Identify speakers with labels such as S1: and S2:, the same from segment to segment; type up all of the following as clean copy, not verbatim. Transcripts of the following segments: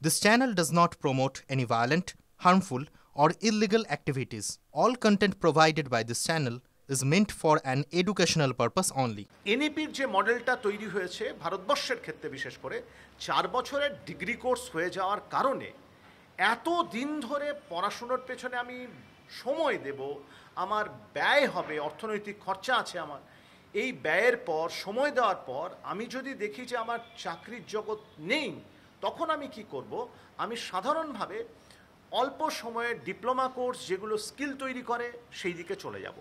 S1: This channel does not promote any violent, harmful, or illegal activities. All content provided by this channel is meant for an educational purpose only.
S2: এনইপির যে মডেলটা তৈরি হয়েছে ভারতবর্ষের ক্ষেত্রে বিশেষ করে 4 বছরের ডিগ্রি কোর্স হয়ে যাওয়ার কারণে এত দিন ধরে পড়াশোনার পেছনে আমি সময় দেব, আমার ব্যয় হবে, অর্থনৈতিক খরচা আছে আমার, এই ব্যয়ের পর সময় দেওয়ার পর আমি যদি দেখি যে আমার চাকরির জগৎ নেই, তখন আমি কি করব? আমি সাধারণভাবে অল্প সময়ের ডিপ্লোমা কোর্স যেগুলো স্কিল তৈরি করে সেই দিকে চলে যাব।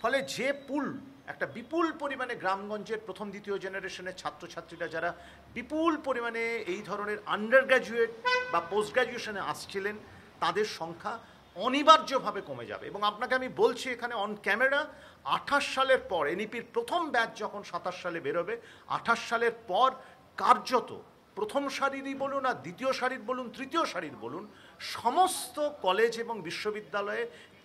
S2: ফলে যে পুল, একটা বিপুল পরিমাণে গ্রামগঞ্জের প্রথম দ্বিতীয় জেনারেশনের ছাত্রছাত্রীরা যারা বিপুল পরিমাণে এই ধরনের আন্ডার গ্র্যাজুয়েট বা পোস্ট গ্র্যাজুয়েশনে আসছিলেন, তাদের সংখ্যা অনিবার্যভাবে কমে যাবে। এবং আপনাকে আমি বলছি এখানে অন ক্যামেরা, 28 সালের পর এনইপির প্রথম ব্যাচ যখন 27 সালে বেরোবে, 28 সালের পর কার্যত প্রথম সারিরই বলুন আর দ্বিতীয় সারির বলুন, তৃতীয় সারির বলুন, সমস্ত কলেজ এবং বিশ্ববিদ্যালয়ে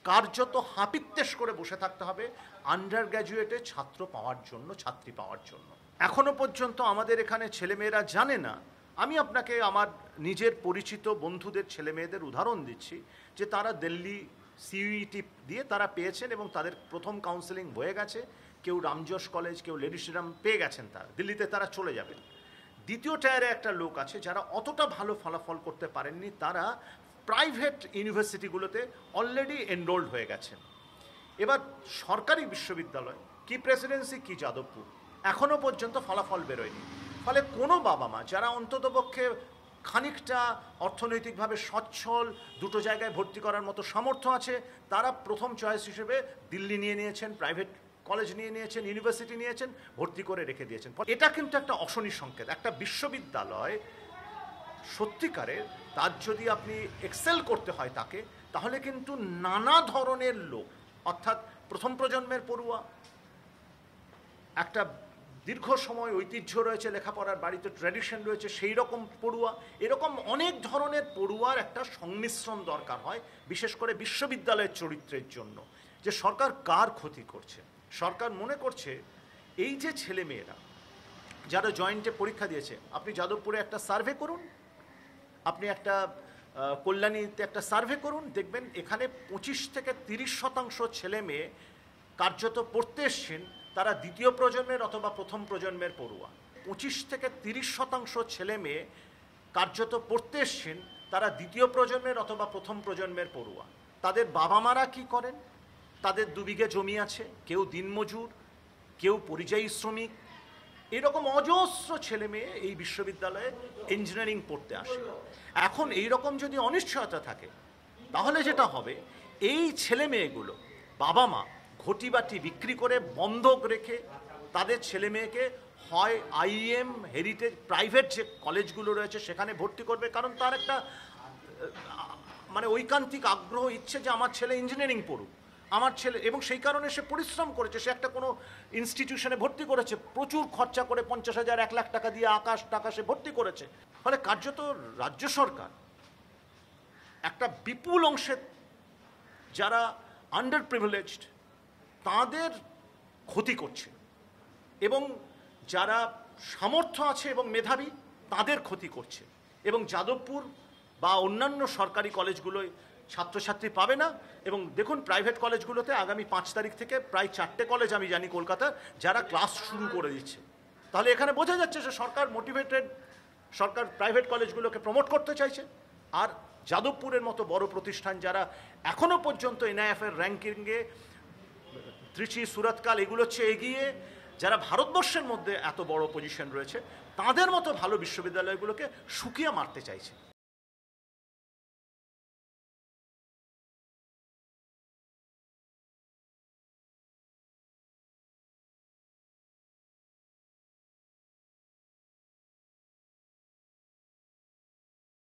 S2: কার্যত হাপিত্যেশ করে বসে থাকতে হবে আন্ডার গ্র্যাজুয়েটে ছাত্র পাওয়ার জন্য, ছাত্রী পাওয়ার জন্য। এখনো পর্যন্ত আমাদের এখানে ছেলেমেয়েরা জানে না। আমি আপনাকে আমার নিজের পরিচিত বন্ধুদের ছেলেমেয়েদের উদাহরণ দিচ্ছি যে তারা দিল্লি সিইউইটি দিয়ে তারা পেয়েছেন এবং তাদের প্রথম কাউন্সেলিং হয়ে গেছে। কেউ রামজোশ কলেজ, কেউ লেডি শ্রীরাম পেয়ে গেছেন, তারা দিল্লিতে তারা চলে যাবেন। দ্বিতীয় টায়ারে একটা লোক আছে যারা অতটা ভালো ফলাফল করতে পারেননি, তারা প্রাইভেট ইউনিভার্সিটিগুলোতে অলরেডি এনরোল্ড হয়ে গেছেন। এবার সরকারি বিশ্ববিদ্যালয়, কি প্রেসিডেন্সি কি যাদবপুর, এখনও পর্যন্ত ফলাফল বেরোয়নি। ফলে কোনো বাবা মা যারা অন্ততপক্ষে খানিকটা অর্থনৈতিকভাবে সচ্ছল, দুটো জায়গায় ভর্তি করার মতো সামর্থ্য আছে, তারা প্রথম চয়েস হিসেবে দিল্লি নিয়ে নিয়েছেন, প্রাইভেট কলেজ নিয়ে নিয়েছেন, ইউনিভার্সিটি নিয়েছেন, ভর্তি করে রেখে দিয়েছেন। এটা কিন্তু একটা অশনি সংকেত। একটা বিশ্ববিদ্যালয় সত্যিকারের, তার যদি আপনি এক্সেল করতে হয় তাকে, তাহলে কিন্তু নানা ধরনের লোক, অর্থাৎ প্রথম প্রজন্মের পড়ুয়া, একটা দীর্ঘ সময় ঐতিহ্য রয়েছে, লেখাপড়ার বাড়িতে ট্র্যাডিশন রয়েছে, সেই রকম পড়ুয়া, এরকম অনেক ধরনের পড়ুয়ার একটা সংমিশ্রণ দরকার হয়, বিশেষ করে বিশ্ববিদ্যালয়ের চরিত্রের জন্য। যে সরকার কার ক্ষতি করছে? সরকার মনে করছে এই যে ছেলেমেয়েরা যারা জয়েন্টে পরীক্ষা দিয়েছে, আপনি যাদবপুরে একটা সার্ভে করুন, আপনি একটা কল্যাণীতে একটা সার্ভে করুন, দেখবেন এখানে 25 থেকে 30% ছেলে মেয়ে কার্যত পড়তে এসছেন, তারা দ্বিতীয় প্রজন্মের অথবা প্রথম প্রজন্মের পড়ুয়া। 25 থেকে 30% ছেলে মেয়ে কার্যত পড়তে এসছেন, তারা দ্বিতীয় প্রজন্মের অথবা প্রথম প্রজন্মের পড়ুয়া। তাদের বাবা মারা কি করেন? তাদের 2 বিঘে জমি আছে, কেউ দিনমজুর, কেউ পরিযায়ী শ্রমিক। এরকম অজস্র ছেলে মেয়ে এই বিশ্ববিদ্যালয়ে ইঞ্জিনিয়ারিং পড়তে আসে। এখন এই রকম যদি অনিশ্চয়তা থাকে, তাহলে যেটা হবে, এই ছেলে মেয়েগুলো বাবা মা ঘটিবাটি বিক্রি করে বন্ধক রেখে তাদের ছেলে মেয়েকে হয় আইএম, হেরিটেজ, প্রাইভেট যে কলেজগুলো রয়েছে সেখানে ভর্তি করবে, কারণ তার একটা মানে ঐকান্তিক আগ্রহ, ইচ্ছে যে আমার ছেলে ইঞ্জিনিয়ারিং পড়ুক, আমার ছেলে, এবং সেই কারণে সে পরিশ্রম করেছে, সে একটা কোনো ইনস্টিটিউশনে ভর্তি করেছে, প্রচুর খরচা করে 50,000 1 লাখ টাকা দিয়ে আকাশ টাকা সে ভর্তি করেছে। ফলে কার্যত রাজ্য সরকার একটা বিপুল অংশের যারা আন্ডার প্রিভিলেজড তাদের ক্ষতি করছে, এবং যারা সামর্থ্য আছে এবং মেধাবী তাদের ক্ষতি করছে। এবং যাদবপুর বা অন্যান্য সরকারি কলেজগুলোয় ছাত্রছাত্রী পাবে না। এবং দেখুন প্রাইভেট কলেজগুলোতে আগামী 5 তারিখ থেকে প্রায় 4টে কলেজ আমি জানি কলকাতার, যারা ক্লাস শুরু করে দিচ্ছে। তাহলে এখানে বোঝা যাচ্ছে যে সরকার মোটিভেটেড, সরকার প্রাইভেট কলেজগুলোকে প্রমোট করতে চাইছে। আর যাদবপুরের মতো বড় প্রতিষ্ঠান যারা এখনও পর্যন্ত এনআইএফের র্যাঙ্কিংয়ে ত্রিচি, সুরতকাল এগুলো হচ্ছে এগিয়ে, যারা ভারতবর্ষের মধ্যে এত বড় পজিশন রয়েছে, তাদের মতো ভালো বিশ্ববিদ্যালয়গুলোকে শুকিয়ে মারতে চাইছে।